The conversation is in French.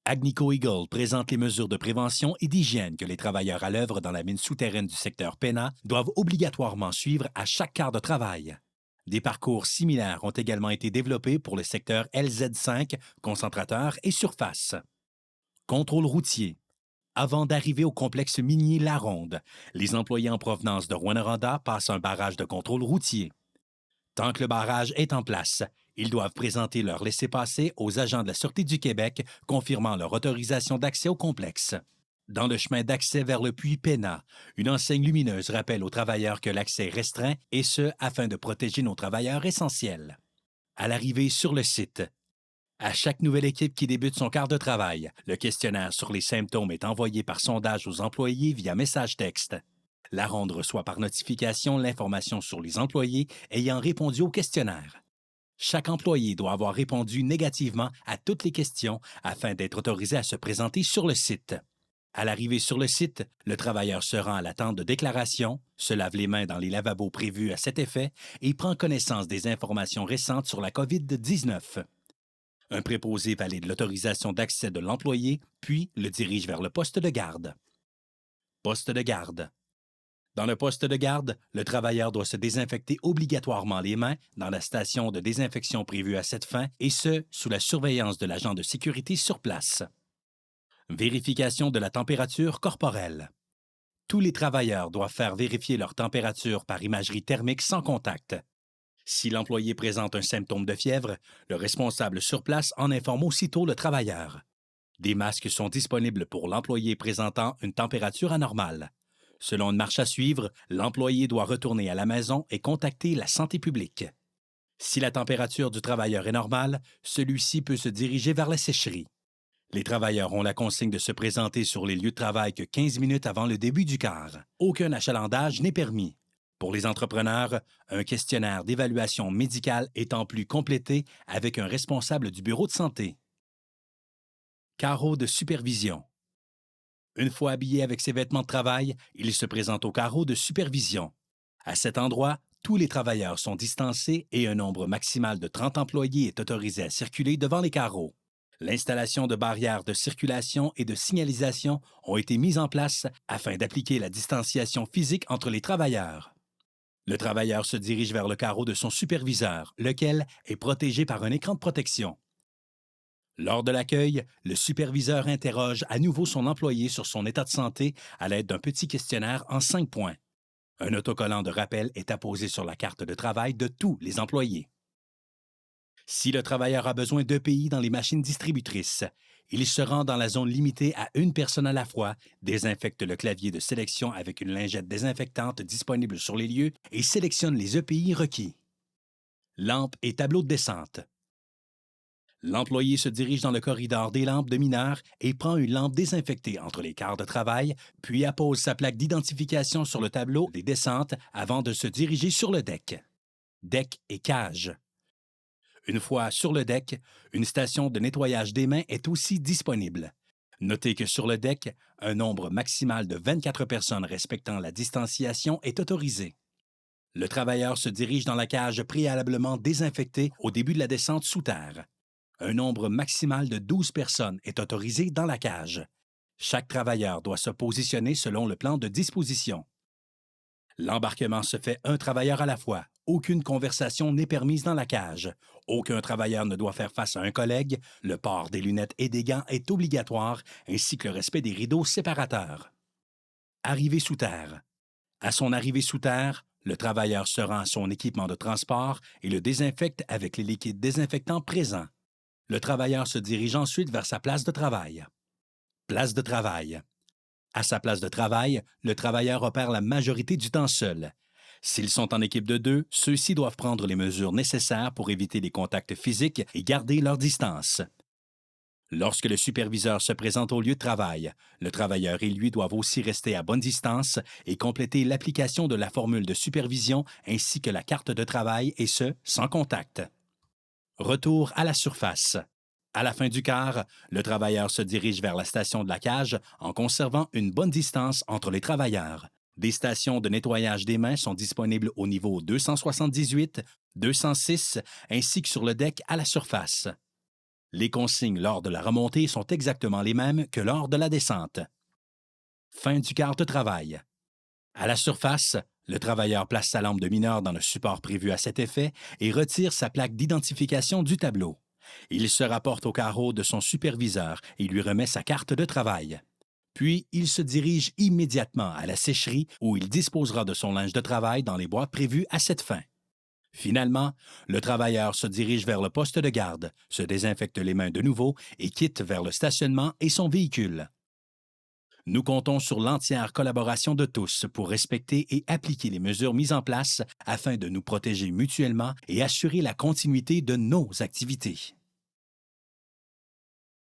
Agnico Eagle présente les mesures de prévention et d'hygiène que les travailleurs à l'œuvre dans la mine souterraine du secteur Pena doivent obligatoirement suivre à chaque quart de travail. Des parcours similaires ont également été développés pour le secteur LZ5, concentrateur et surface. Contrôle routier. Avant d'arriver au complexe minier La Ronde, les employés en provenance de Rouyn-Noranda passent un barrage de contrôle routier. Tant que le barrage est en place, ils doivent présenter leur laissez-passer aux agents de la Sûreté du Québec confirmant leur autorisation d'accès au complexe. Dans le chemin d'accès vers le puits Pena, une enseigne lumineuse rappelle aux travailleurs que l'accès est restreint et ce, afin de protéger nos travailleurs essentiels. À l'arrivée sur le site, à chaque nouvelle équipe qui débute son quart de travail, le questionnaire sur les symptômes est envoyé par sondage aux employés via message texte. La ronde reçoit par notification l'information sur les employés ayant répondu au questionnaire. Chaque employé doit avoir répondu négativement à toutes les questions afin d'être autorisé à se présenter sur le site. À l'arrivée sur le site, le travailleur se rend à la tente de déclaration, se lave les mains dans les lavabos prévus à cet effet et prend connaissance des informations récentes sur la COVID-19. Un préposé valide l'autorisation d'accès de l'employé, puis le dirige vers le poste de garde. Poste de garde. Dans le poste de garde, le travailleur doit se désinfecter obligatoirement les mains dans la station de désinfection prévue à cette fin, et ce, sous la surveillance de l'agent de sécurité sur place. Vérification de la température corporelle. Tous les travailleurs doivent faire vérifier leur température par imagerie thermique sans contact. Si l'employé présente un symptôme de fièvre, le responsable sur place en informe aussitôt le travailleur. Des masques sont disponibles pour l'employé présentant une température anormale. Selon une marche à suivre, l'employé doit retourner à la maison et contacter la santé publique. Si la température du travailleur est normale, celui-ci peut se diriger vers la sécherie. Les travailleurs ont la consigne de se présenter sur les lieux de travail que 15 minutes avant le début du quart. Aucun achalandage n'est permis. Pour les entrepreneurs, un questionnaire d'évaluation médicale est en plus complété avec un responsable du bureau de santé. Carreau de supervision. Une fois habillé avec ses vêtements de travail, il se présente au carreau de supervision. À cet endroit, tous les travailleurs sont distancés et un nombre maximal de 30 employés est autorisé à circuler devant les carreaux. L'installation de barrières de circulation et de signalisation ont été mises en place afin d'appliquer la distanciation physique entre les travailleurs. Le travailleur se dirige vers le carreau de son superviseur, lequel est protégé par un écran de protection. Lors de l'accueil, le superviseur interroge à nouveau son employé sur son état de santé à l'aide d'un petit questionnaire en 5 points. Un autocollant de rappel est apposé sur la carte de travail de tous les employés. Si le travailleur a besoin d'EPI dans les machines distributrices, il se rend dans la zone limitée à une personne à la fois, désinfecte le clavier de sélection avec une lingette désinfectante disponible sur les lieux et sélectionne les EPI requis. Lampe et tableau de descente. L'employé se dirige dans le corridor des lampes de mineurs et prend une lampe désinfectée entre les quarts de travail, puis appose sa plaque d'identification sur le tableau des descentes avant de se diriger sur le deck. Deck et cage. Une fois sur le deck, une station de nettoyage des mains est aussi disponible. Notez que sur le deck, un nombre maximal de 24 personnes respectant la distanciation est autorisé. Le travailleur se dirige dans la cage préalablement désinfectée au début de la descente sous terre. Un nombre maximal de 12 personnes est autorisé dans la cage. Chaque travailleur doit se positionner selon le plan de disposition. L'embarquement se fait un travailleur à la fois. Aucune conversation n'est permise dans la cage. Aucun travailleur ne doit faire face à un collègue. Le port des lunettes et des gants est obligatoire, ainsi que le respect des rideaux séparateurs. Arrivée sous terre. À son arrivée sous terre, le travailleur se rend à son équipement de transport et le désinfecte avec les liquides désinfectants présents. Le travailleur se dirige ensuite vers sa place de travail. Place de travail. À sa place de travail, le travailleur opère la majorité du temps seul. S'ils sont en équipe de 2, ceux-ci doivent prendre les mesures nécessaires pour éviter les contacts physiques et garder leur distance. Lorsque le superviseur se présente au lieu de travail, le travailleur et lui doivent aussi rester à bonne distance et compléter l'application de la formule de supervision ainsi que la carte de travail, et ce, sans contact. Retour à la surface. À la fin du quart, le travailleur se dirige vers la station de la cage en conservant une bonne distance entre les travailleurs. Des stations de nettoyage des mains sont disponibles au niveau 278, 206 ainsi que sur le deck à la surface. Les consignes lors de la remontée sont exactement les mêmes que lors de la descente. Fin du quart de travail. À la surface, le travailleur place sa lampe de mineur dans le support prévu à cet effet et retire sa plaque d'identification du tableau. Il se rapporte au carreau de son superviseur et lui remet sa carte de travail. Puis, il se dirige immédiatement à la sécherie où il disposera de son linge de travail dans les boîtes prévues à cette fin. Finalement, le travailleur se dirige vers le poste de garde, se désinfecte les mains de nouveau et quitte vers le stationnement et son véhicule. Nous comptons sur l'entière collaboration de tous pour respecter et appliquer les mesures mises en place afin de nous protéger mutuellement et assurer la continuité de nos activités.